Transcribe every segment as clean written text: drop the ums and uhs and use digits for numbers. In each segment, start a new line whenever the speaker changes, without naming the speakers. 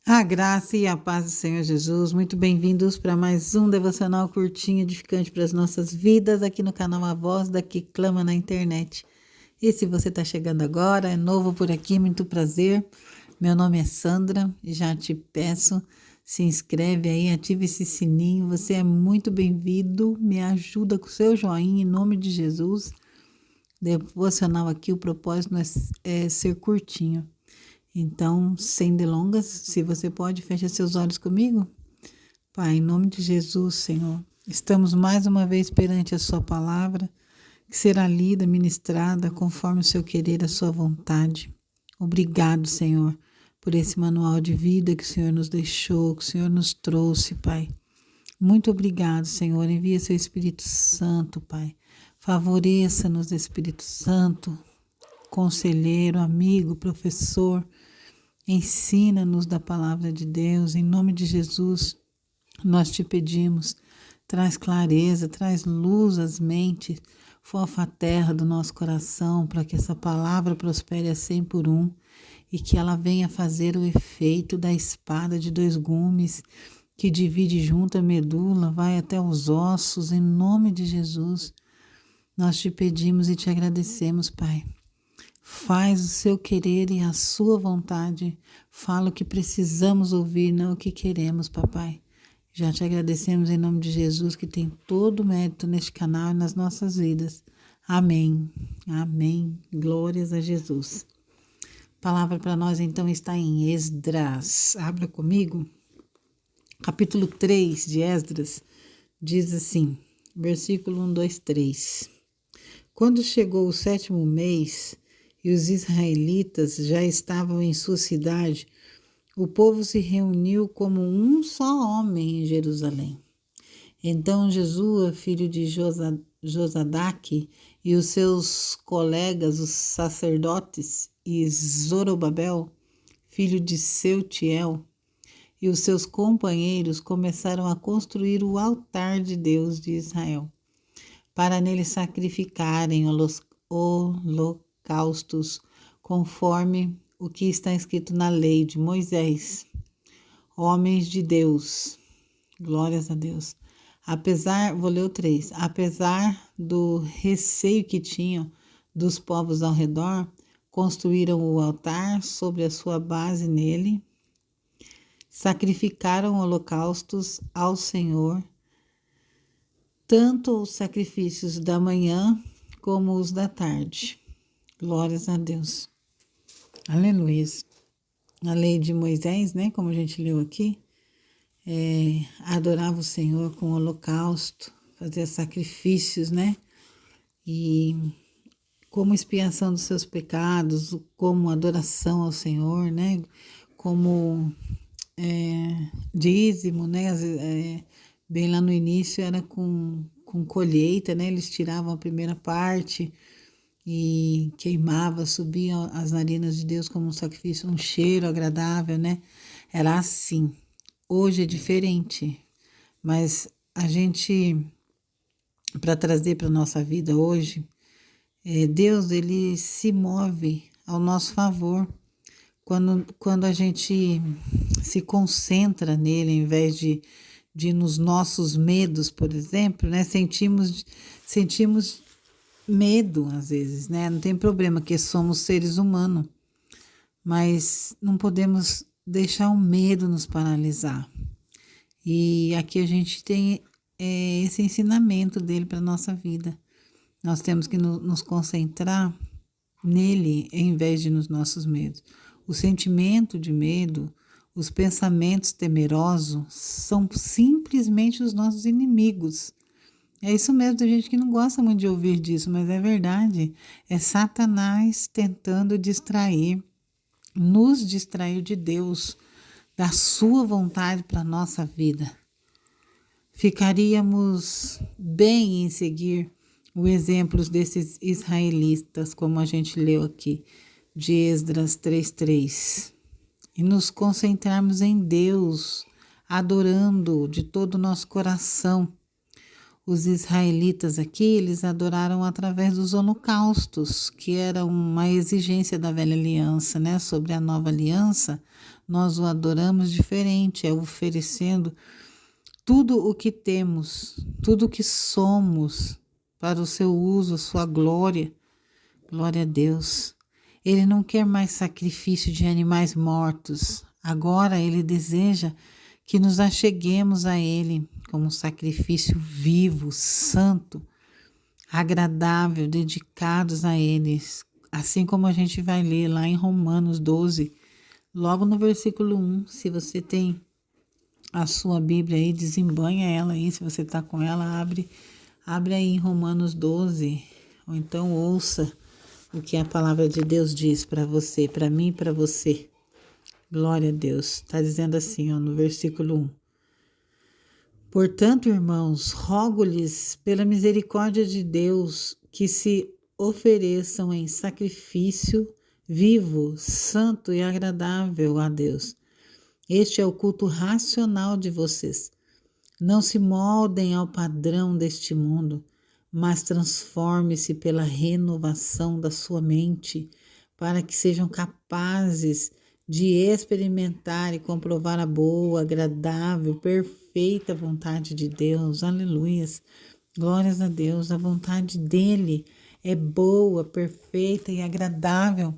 A graça e a paz do Senhor Jesus, muito bem-vindos para mais um devocional curtinho, edificante para as nossas vidas, aqui no canal A Voz da que Clama na Internet. E se você está chegando agora, é novo por aqui, muito prazer. Meu nome é Sandra e já te peço, se inscreve aí, ativa esse sininho, você é muito bem-vindo, me ajuda com o seu joinha, em nome de Jesus. Devocional aqui, o propósito é ser curtinho. Então, sem delongas, se você pode, feche seus olhos comigo. Pai, em nome de Jesus, Senhor, estamos mais uma vez perante a sua palavra, que será lida, ministrada, conforme o seu querer, a sua vontade. Obrigado, Senhor, por esse manual de vida que o Senhor nos deixou, que o Senhor nos trouxe, Pai. Muito obrigado, Senhor. Envia seu Espírito Santo, Pai. Favoreça-nos, Espírito Santo, conselheiro, amigo, professor. Ensina-nos da palavra de Deus, em nome de Jesus, nós te pedimos, traz clareza, traz luz às mentes, fofa a terra do nosso coração, para que essa palavra prospere a 100 por 1 e que ela venha fazer o efeito da espada de 2 gumes, que divide junto a medula, vai até os ossos, em nome de Jesus, nós te pedimos e te agradecemos, Pai. Faz o seu querer e a sua vontade. Fala o que precisamos ouvir, não o que queremos, papai. Já te agradecemos em nome de Jesus, que tem todo o mérito neste canal e nas nossas vidas. Amém. Amém. Glórias a Jesus. A palavra para nós então está em Esdras. Abra comigo. Capítulo 3 de Esdras diz assim, versículo 1, 2, 3. Quando chegou o 7º mês, e os israelitas já estavam em sua cidade, o povo se reuniu como um só homem em Jerusalém. Então Jesua, filho de Josadaque, e os seus colegas, os sacerdotes, e Zorobabel, filho de Seutiel, e os seus companheiros começaram a construir o altar de Deus de Israel, para nele sacrificarem holocaustos, conforme o que está escrito na lei de Moisés. Homens de Deus, glórias a Deus. Vou ler o 3. Apesar do receio que tinham dos povos ao redor, construíram o altar sobre a sua base nele, sacrificaram holocaustos ao Senhor, tanto os sacrifícios da manhã como os da tarde. Glórias a Deus. Aleluia. A lei de Moisés, né, como a gente leu aqui, adorava o Senhor com holocausto, fazia sacrifícios, né, e como expiação dos seus pecados, como adoração ao Senhor, né, como dízimo, né, bem lá no início era com colheita, né, eles tiravam a primeira parte e queimava, subia as narinas de Deus como um sacrifício, um cheiro agradável, né? Era assim. Hoje é diferente, mas a gente, para trazer para a nossa vida hoje, Deus, ele se move ao nosso favor quando a gente se concentra nele, em vez de nos nossos medos, por exemplo, né? Sentimos medo às vezes, né? Não tem problema, que somos seres humanos, mas não podemos deixar o medo nos paralisar. E aqui a gente tem esse ensinamento dele para a nossa vida. Nós temos que nos concentrar nele em vez de nos nossos medos. O sentimento de medo, os pensamentos temerosos são simplesmente os nossos inimigos. É isso mesmo, tem gente que não gosta muito de ouvir disso, mas é verdade. É Satanás tentando nos distrair de Deus, da sua vontade para a nossa vida. Ficaríamos bem em seguir os exemplos desses israelitas, como a gente leu aqui, de Esdras 3:3, e nos concentrarmos em Deus, adorando de todo o nosso coração. Os israelitas aqui, eles adoraram através dos holocaustos, que era uma exigência da velha aliança, né? Sobre a nova aliança, nós o adoramos diferente, é oferecendo tudo o que temos, tudo o que somos para o seu uso, a sua glória. Glória a Deus. Ele não quer mais sacrifício de animais mortos. Agora ele deseja que nos acheguemos a ele como um sacrifício vivo, santo, agradável, dedicados a eles. Assim como a gente vai ler lá em Romanos 12, logo no versículo 1, se você tem a sua Bíblia aí, desembanha ela aí, se você está com ela, abre aí em Romanos 12, ou então ouça o que a palavra de Deus diz para você, para mim e para você. Glória a Deus. Está dizendo assim, ó, no versículo 1. Portanto, irmãos, rogo-lhes pela misericórdia de Deus que se ofereçam em sacrifício vivo, santo e agradável a Deus. Este é o culto racional de vocês. Não se moldem ao padrão deste mundo, mas transforme-se pela renovação da sua mente, para que sejam capazes de experimentar e comprovar a boa, agradável, perfeita vontade de Deus. Aleluias. Glórias a Deus. A vontade dele é boa, perfeita e agradável.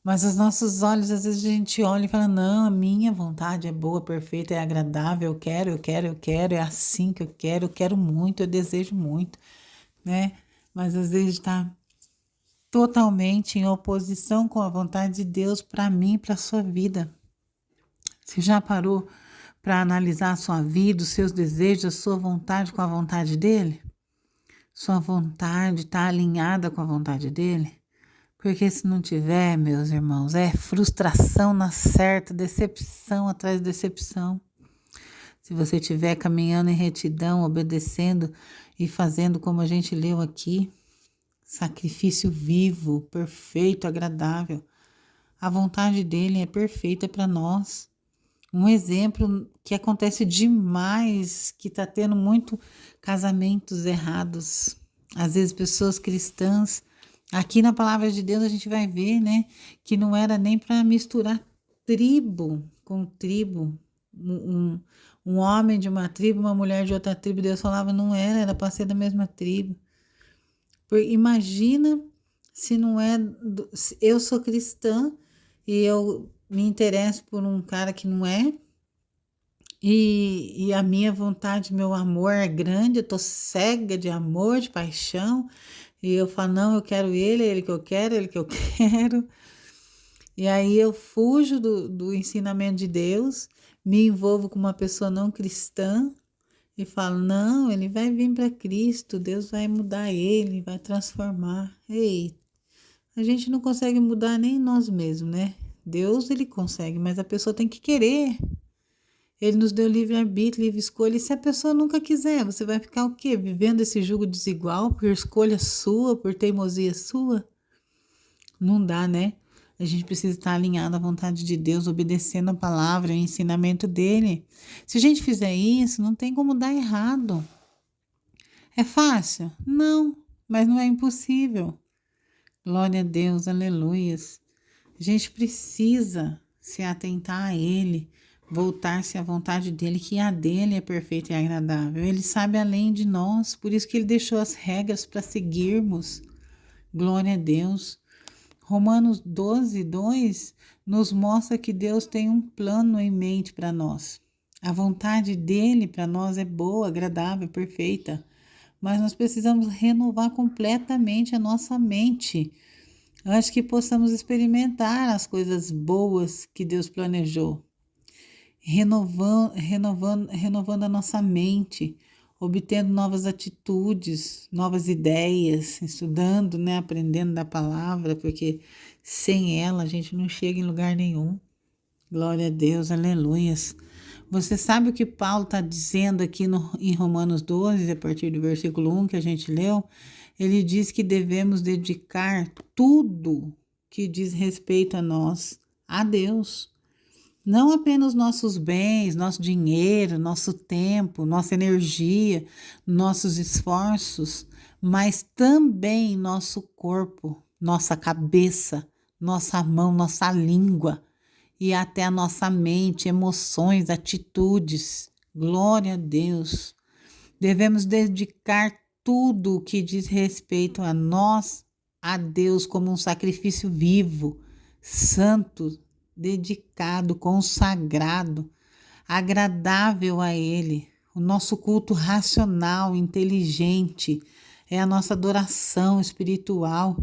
Mas os nossos olhos, às vezes a gente olha e fala, não, a minha vontade é boa, perfeita, é agradável, eu quero, é assim que eu quero muito, eu desejo muito, né? Mas às vezes está totalmente em oposição com a vontade de Deus para mim e para a sua vida. Você já parou para analisar a sua vida, os seus desejos, a sua vontade com a vontade dele? Sua vontade está alinhada com a vontade dele? Porque se não tiver, meus irmãos, é frustração na certa, decepção atrás de decepção. Se você estiver caminhando em retidão, obedecendo e fazendo como a gente leu aqui, sacrifício vivo, perfeito, agradável. A vontade dele é perfeita para nós. Um exemplo que acontece demais, que está tendo muito casamentos errados. Às vezes pessoas cristãs. Aqui na palavra de Deus a gente vai ver, né, que não era nem para misturar tribo com tribo. Um homem de uma tribo, uma mulher de outra tribo, Deus falava, não era para ser da mesma tribo. Imagina se não é... Eu sou cristã e eu me interesso por um cara que não é, e a minha vontade, meu amor é grande, eu tô cega de amor, de paixão, e eu falo, não, eu quero ele, é ele que eu quero, é ele que eu quero. E aí eu fujo do ensinamento de Deus, me envolvo com uma pessoa não cristã e falo, não, ele vai vir para Cristo, Deus vai mudar ele, vai transformar. Ei, a gente não consegue mudar nem nós mesmos, né? Deus, ele consegue, mas a pessoa tem que querer. Ele nos deu livre-arbítrio, livre escolha, e se a pessoa nunca quiser, você vai ficar o quê? Vivendo esse jugo desigual por escolha sua, por teimosia sua? Não dá, né? A gente precisa estar alinhado à vontade de Deus, obedecendo a palavra, o ensinamento dele. Se a gente fizer isso, não tem como dar errado. É fácil? Não, mas não é impossível. Glória a Deus, aleluias. A gente precisa se atentar a ele, voltar-se à vontade dele, que a dele é perfeita e agradável. Ele sabe além de nós, por isso que ele deixou as regras para seguirmos. Glória a Deus. Romanos 12, 2 nos mostra que Deus tem um plano em mente para nós. A vontade dele para nós é boa, agradável, perfeita, mas nós precisamos renovar completamente a nossa mente antes que possamos experimentar as coisas boas que Deus planejou. Renovando a nossa mente, obtendo novas atitudes, novas ideias, estudando, né, aprendendo da palavra, porque sem ela a gente não chega em lugar nenhum. Glória a Deus, aleluias. Você sabe o que Paulo está dizendo aqui em Romanos 12, a partir do versículo 1 que a gente leu? Ele diz que devemos dedicar tudo que diz respeito a nós, a Deus. Não apenas nossos bens, nosso dinheiro, nosso tempo, nossa energia, nossos esforços, mas também nosso corpo, nossa cabeça, nossa mão, nossa língua e até a nossa mente, emoções, atitudes. Glória a Deus. Devemos dedicar tudo o que diz respeito a nós, a Deus, como um sacrifício vivo, santo, dedicado, consagrado, agradável a Ele. O nosso culto racional, inteligente, é a nossa adoração espiritual.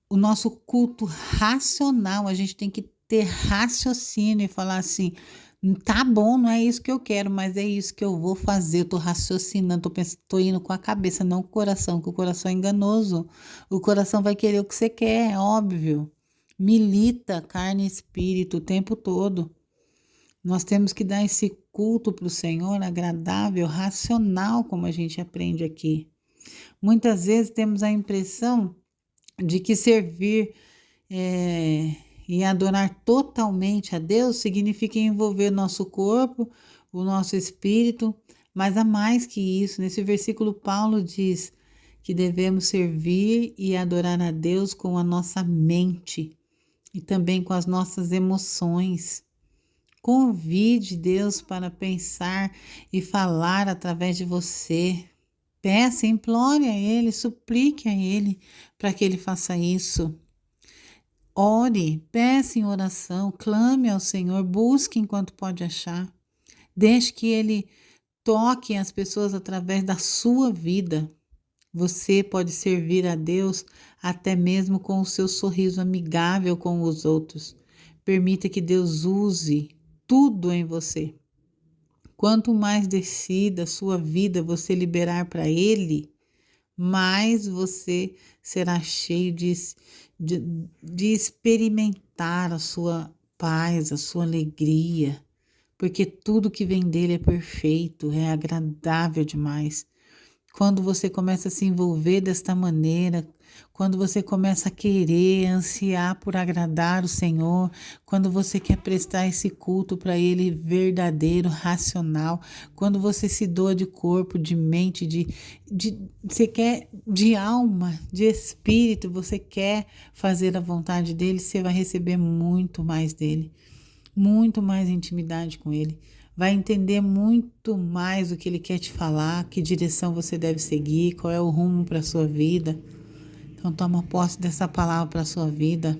O nosso culto racional, a gente tem que ter raciocínio e falar assim: tá bom, não é isso que eu quero, mas é isso que eu vou fazer. Eu tô raciocinando, tô indo com a cabeça, não com o coração, que o coração é enganoso. O coração vai querer o que você quer, é óbvio. Milita carne e espírito o tempo todo. Nós temos que dar esse culto para o Senhor agradável, racional, como a gente aprende aqui. Muitas vezes temos a impressão de que servir e adorar totalmente a Deus significa envolver nosso corpo, o nosso espírito, mas há mais que isso. Nesse versículo, Paulo diz que devemos servir e adorar a Deus com a nossa mente e também com as nossas emoções. Convide Deus para pensar e falar através de você. Peça, implore a Ele, suplique a Ele para que Ele faça isso. Ore, peça em oração, clame ao Senhor, busque enquanto pode achar. Deixe que Ele toque as pessoas através da sua vida. Você pode servir a Deus até mesmo com o seu sorriso amigável com os outros. Permita que Deus use tudo em você. Quanto mais decida a sua vida você liberar para Ele, mais você será cheio de experimentar a sua paz, a sua alegria, porque tudo que vem dele é perfeito, é agradável demais. Quando você começa a se envolver desta maneira, quando você começa a querer, ansiar por agradar o Senhor, quando você quer prestar esse culto para Ele verdadeiro, racional, quando você se doa de corpo, de mente, você quer de alma, de espírito, você quer fazer a vontade dEle, você vai receber muito mais dEle, muito mais intimidade com Ele. Vai entender muito mais o que Ele quer te falar, que direção você deve seguir, qual é o rumo para a sua vida. Então toma posse dessa palavra para a sua vida,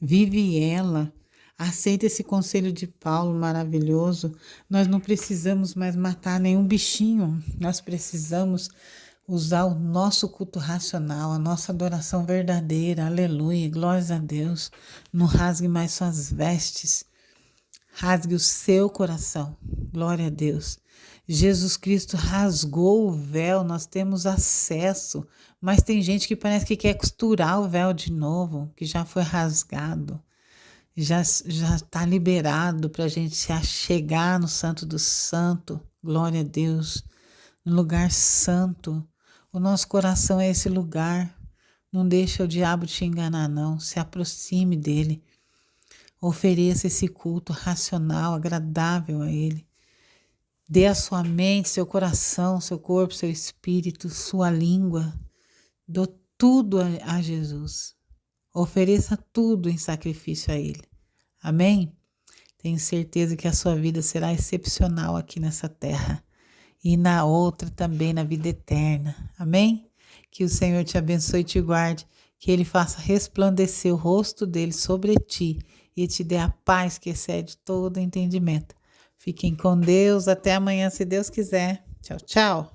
vive ela, aceita esse conselho de Paulo maravilhoso. Nós não precisamos mais matar nenhum bichinho, nós precisamos usar o nosso culto racional, a nossa adoração verdadeira, aleluia, glórias a Deus. Não rasgue mais suas vestes, rasgue o seu coração, glória a Deus. Jesus Cristo rasgou o véu, nós temos acesso, mas tem gente que parece que quer costurar o véu de novo, que já foi rasgado, já está liberado para a gente se achegar no Santo do Santo, glória a Deus, no lugar santo. O nosso coração é esse lugar, não deixa o diabo te enganar não, se aproxime dele. Ofereça esse culto racional, agradável a Ele. Dê a sua mente, seu coração, seu corpo, seu espírito, sua língua. Dê tudo a Jesus. Ofereça tudo em sacrifício a Ele. Amém? Tenho certeza que a sua vida será excepcional aqui nessa terra. E na outra também, na vida eterna. Amém? Que o Senhor te abençoe e te guarde. Que Ele faça resplandecer o rosto dEle sobre ti e te dê a paz que excede todo entendimento. Fiquem com Deus. Até amanhã, se Deus quiser. Tchau, tchau.